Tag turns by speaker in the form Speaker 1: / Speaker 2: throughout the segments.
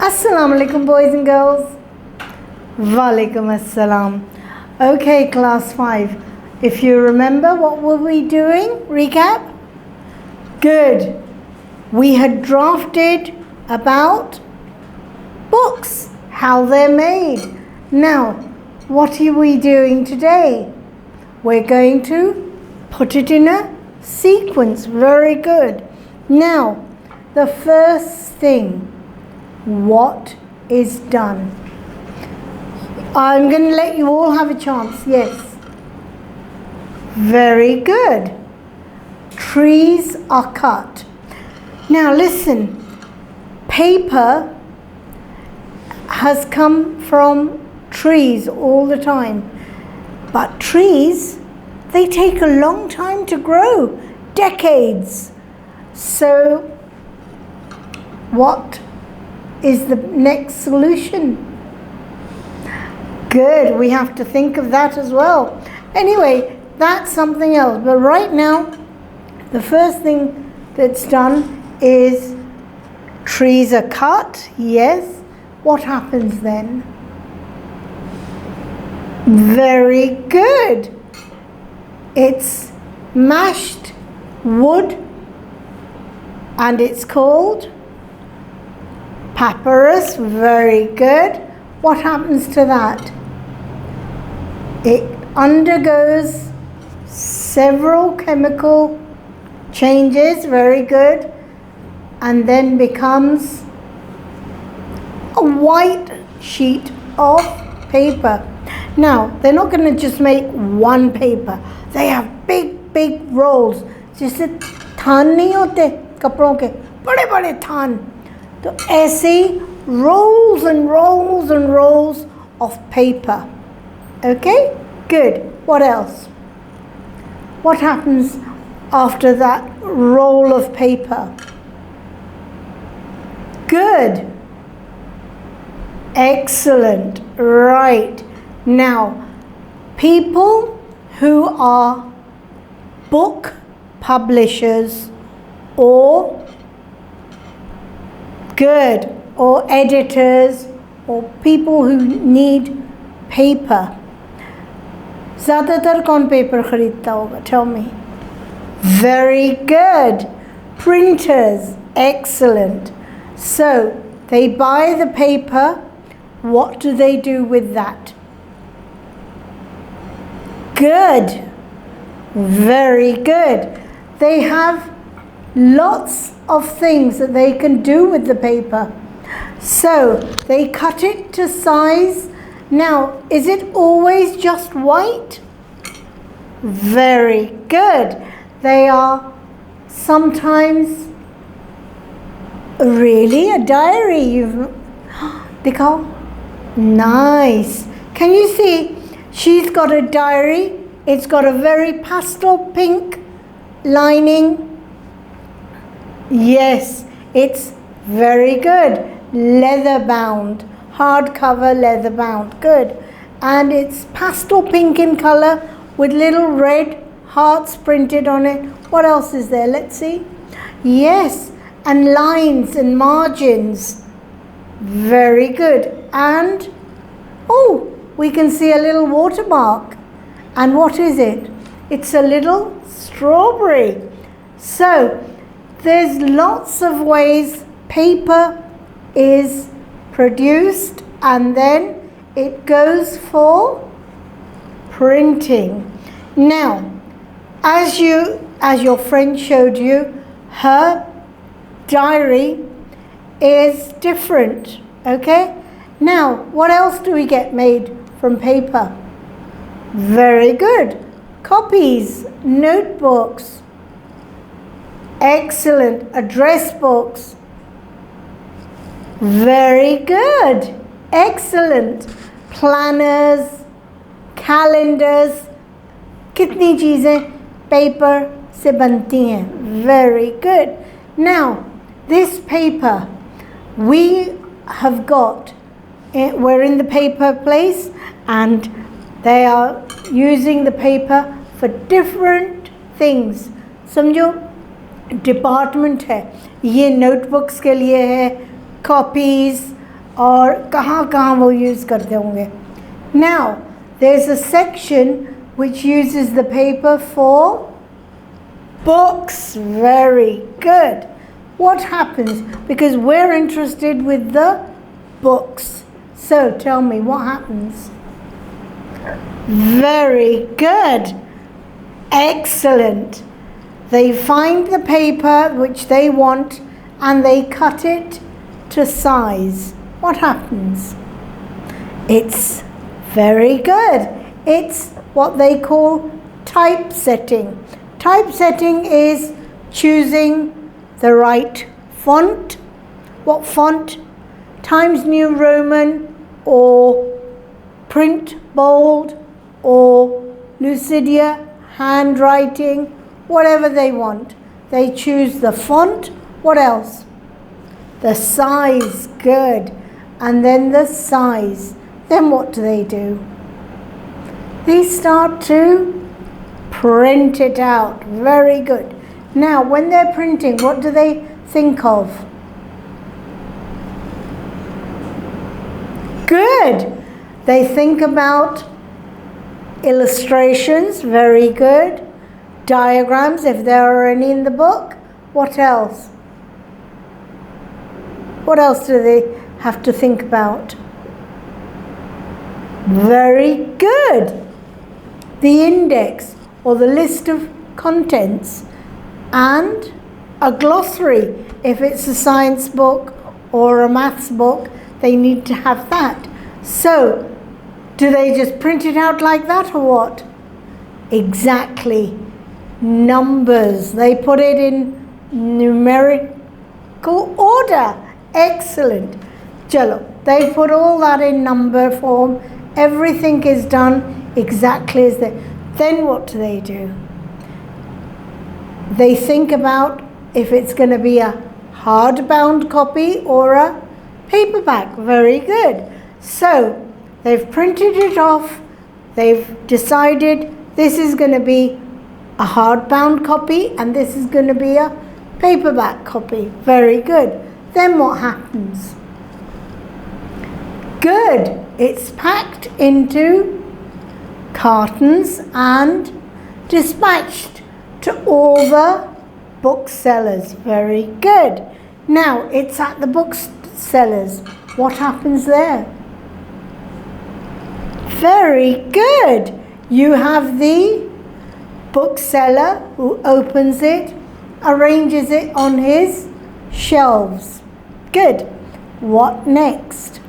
Speaker 1: Assalamu alaikum, boys and girls. Walaikum assalam. Okay, class 5. If you remember, what were we doing? Recap? Good. We had drafted about books, how they're made. Now, what are we doing today? We're going to put it in a sequence. Very good. Now, the first thing, what is done? I'm going to let you all have a chance. Yes. Very good. Trees are cut. Now listen, paper has come from trees all the time. But trees, they take a long time to grow, decades. So what is the next solution? Good, we have to think of that as well. Anyway, that's something else. But right now, the first thing that's done is trees are cut, yes. What happens then? Very good. It's mashed wood and it's called papyrus. Very good. What happens to that? It undergoes several chemical changes. Very good. And then becomes a white sheet of paper. Now, they're not going to just make one paper. They have big rolls. जैसे थान नहीं होते कपड़ों के बड़े बड़े थान, तो ऐसे rolls and rolls and rolls of paper. Okay? Good. What else? What happens after that roll of paper? Good. Excellent. Right. Now, people who are book publishers or editors or people who need paper, ज़्यादातर कौन paper खरीदता होगा? Tell me. Very good. Printers. Excellent. So, they buy the paper. What do they do with that? Good. Very good. They have lots of things that they can do with the paper. So, they cut it to size. Now, is it always just white? Very good. They are sometimes really a diary. You've दिखाओ. Nice. Can you see? She's got a diary. It's got a very pastel pink lining. Yes, it's very good. Leather bound. Hardcover leather bound. Good. And it's pastel pink in color with little red hearts printed on it. What else is there? Let's see. Yes, and lines and margins. Very good. And oh, we can see a little watermark. And what is it? It's a little strawberry. So there's lots of ways paper is produced and then it goes for printing. Now, as your friend showed you, her diary is different. Okay? Now, what else do we get made from paper? Very good. Copies, notebooks. Excellent. Address books. Very good. Excellent. Planners, calendars. कितनी चीज़ें paper से बनती हैं. Very good. Now, this paper we have got, we're in the paper place and they are using the paper for different things. समझो department है, ये notebooks के लिए है, कॉपीज़ और कहाँ वो यूज़ करते होंगे. Now, there's a section which uses the paper for books. Very good. What happens? Because we're interested with the books. So tell me, what happens? Very good. Excellent. They find the paper which they want and they cut it to size. What happens? It's very good. It's what they call typesetting. Typesetting is choosing the right font. What font? Times New Roman or print bold or Lucidia, handwriting, whatever they want. They choose the font. What else? The size. Good. And then the size. Then what do? They start to print it out. Very good. Now, when they're printing, what do they think of? Good. They think about illustrations. Very good. Diagrams, if there are any in the book. What else? What else do they have to think about? Very good. The index or the list of contents and a glossary. If it's a science book or a maths book, they need to have that. So, do they just print it out like that or what? Exactly. Numbers. They put it in numerical order. Excellent. Chalo. They put all that in number form. Everything is done exactly as they. Then what do? They think about if it's going to be a hardbound copy or a paperback. Very good. So, they've printed it off. They've decided this is going to be a hardbound copy and this is going to be a paperback copy. Very good. Then what happens? Good. It's packed into cartons and dispatched to all the booksellers. Very good. Now it's at the booksellers. What happens there? Very good. You have the bookseller who opens it, arranges it on his shelves. Good. What next?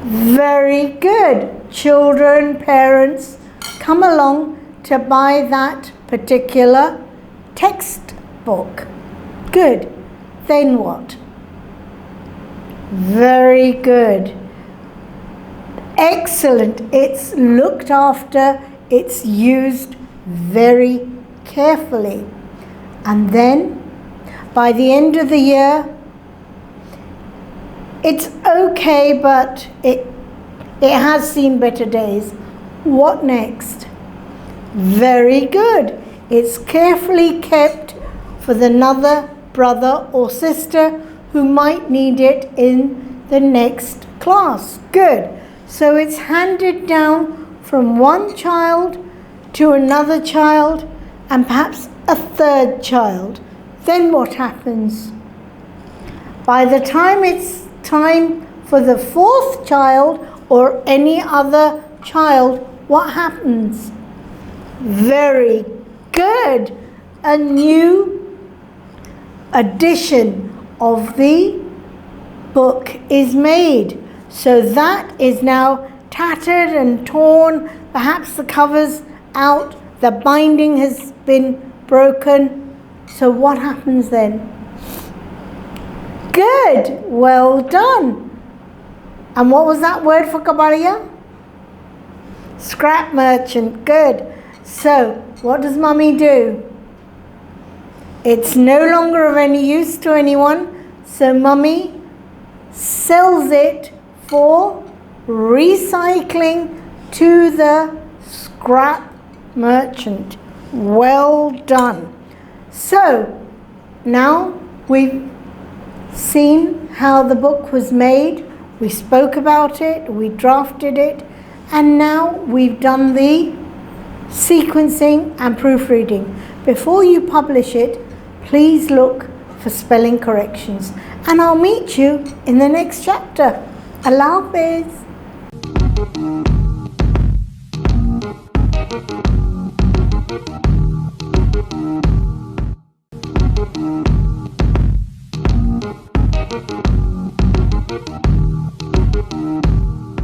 Speaker 1: Very good. Children, parents come along to buy that particular textbook. Good. Then what? Very good. Excellent. It's looked after. It's used very carefully. And then by the end of the year, it's okay, but it has seen better days. What next? Very good. It's carefully kept for another brother or sister who might need it in the next class. Good. So it's handed down from one child to another child and perhaps a third child. Then what happens? By the time it's time for the fourth child or any other child, what happens? Very good. A new edition of the book is made. So that is now tattered and torn, perhaps the cover's out, the binding has been broken. So what happens then? Good, well done. And what was that word for Kabaria? Scrap merchant, good. So what does Mummy do? It's no longer of any use to anyone, so Mummy sells it for recycling to the scrap merchant. Well done. So now we've seen how the book was made, we spoke about it, we drafted it, and now we've done the sequencing and proofreading. Before you publish it, please look for spelling corrections. And I'll meet you in the next chapter. Allah Hafiz.